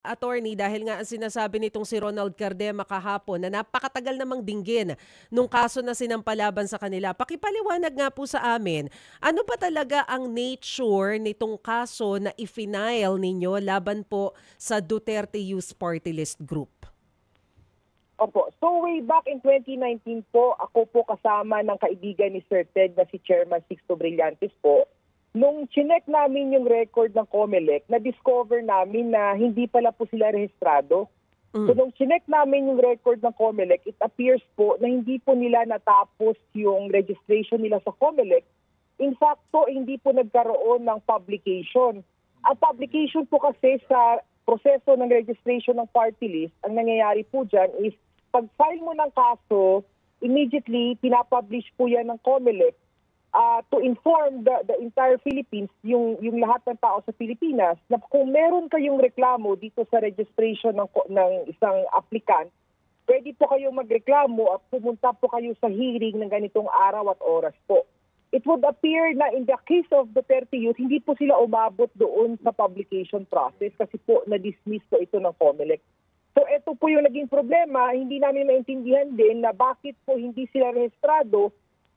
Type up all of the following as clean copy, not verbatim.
Attorney, dahil nga ang sinasabi nitong si Ronald Cardema kahapon na napakatagal namang dinggin nung kaso na sinampalaban sa kanila. Pakipaliwanag nga po sa amin, ano ba talaga ang nature nitong kaso na i-file ninyo laban po sa Duterte Youth Party List Group? Opo. So way back in 2019 po, ako po kasama ng kaibigan ni Sir Ted na si Chairman Sixto Brillantes po. Nung chinek namin yung record ng COMELEC, na-discover namin na hindi pala po sila rehistrado. So nung chinek namin yung record ng COMELEC, it appears po na hindi po nila natapos yung registration nila sa COMELEC. In fact po, hindi po nagkaroon ng publication. Ang publication po kasi sa proseso ng registration ng party list, ang nangyayari po dyan is pag-file mo ng kaso, immediately pinapublish po yan ng COMELEC to inform the entire Philippines, yung lahat ng tao sa Pilipinas, na kung meron kayong reklamo dito sa registration ng isang applicant, pwede po kayong magreklamo at pumunta po kayo sa hearing ng ganitong araw at oras po. It would appear na in the case of Duterte Youth, hindi po sila umabot doon sa publication process kasi po na-dismiss po ito ng COMELEC. So ito po yung naging problema, hindi namin maintindihan din na bakit po hindi sila rehistrado,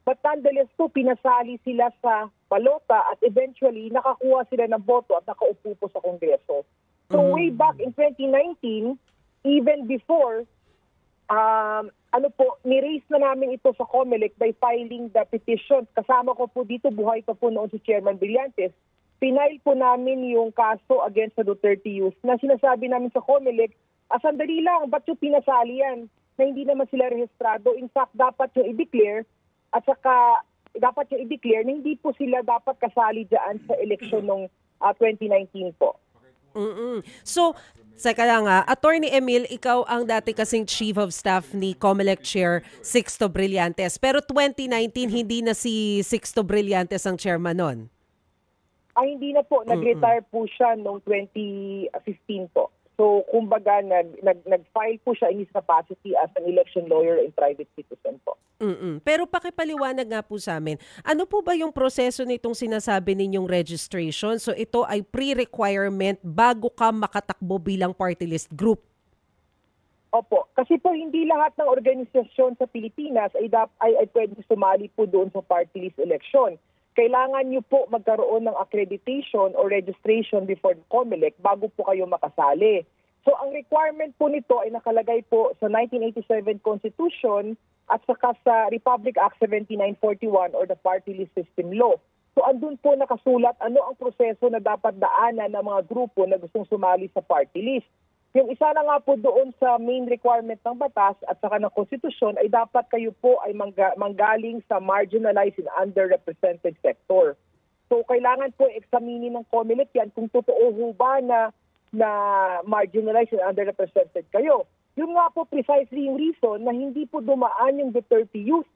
but nonetheless po pinasali sila sa balota at eventually nakakuha sila ng boto at nakaupo po sa Kongreso. So way back in 2019, even before, ni-raise na namin ito sa COMELEC by filing the petition. Kasama ko po dito, buhay pa po noon si Chairman Brillantes. Pinail po namin yung kaso against the Duterte Youth na sinasabi namin sa COMELEC, sandali lang, ba't yung pinasali yan na hindi naman sila rehistrado? In fact, dapat yung i-declare at saka dapat yung i-declare na hindi po sila dapat kasali dyan sa eleksyon ng 2019 po. So, seka lang Attorney Emil, ikaw ang dati kasing Chief of Staff ni COMELEC Chair Sixto Brillantes. Pero 2019, hindi na si Sixto Brillantes ang chairman nun? Ay, hindi na po. Nag-retire po siya noong 2015 po. So, kumbaga, nag-file po siya in his capacity as an election lawyer and private citizen po. Pero pakipaliwanag nga po sa amin, ano po ba yung proseso nitong sinasabi ninyong registration? So ito ay pre-requirement bago ka makatakbo bilang party list group? Opo. Kasi po hindi lahat ng organisasyon sa Pilipinas ay pwede sumali po doon sa party list election. Kailangan nyo po magkaroon ng accreditation or registration before the COMELEC bago po kayo makasali. So ang requirement po nito ay nakalagay po sa 1987 Constitution at saka sa Republic Act 7941 or the Party List System Law. So andun po nakasulat ano ang proseso na dapat daanan ng mga grupo na gustong sumali sa party list. Yung isa na nga po doon sa main requirement ng batas at saka ng konstitusyon ay dapat kayo po ay manggaling sa marginalized and underrepresented sector. So kailangan po examinin ng COMELEC yan kung totoo ho ba na marginalized and underrepresented kayo. Yun nga po precisely yung reason na hindi po dumaan yung Duterte Youth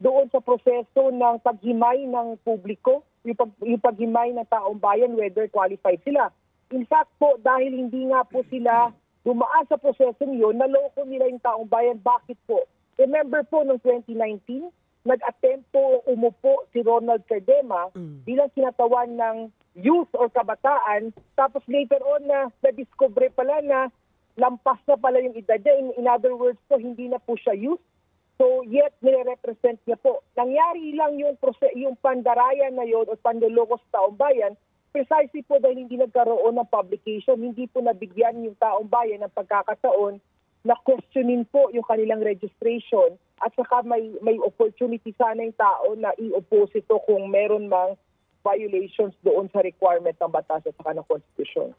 doon sa proseso ng paghimay ng publiko, yung paghimay ng taong bayan whether qualified sila. In fact po, dahil hindi nga po sila dumaan sa proseso yun, naloko nila yung taong bayan. Bakit po? Remember po noong 2019, nag-attempt po umupo si Ronald Cardema bilang kinatawan ng youth or kabataan. Tapos later on na-discover pala na lampas na pala yung edad niya. In other words po, hindi na po siya youth. So yet, nire-represent niya po. Nangyari lang yung pandarayan na yun o pandaloko sa taong bayan precisely po dahil hindi nagkaroon ng publication, hindi po nabigyan yung taong bayan ng pagkakataon na questionin po yung kanilang registration at saka may opportunity sana yung tao na i-oppose ito kung meron mang violations doon sa requirement ng batas at saka ng konstitusyon.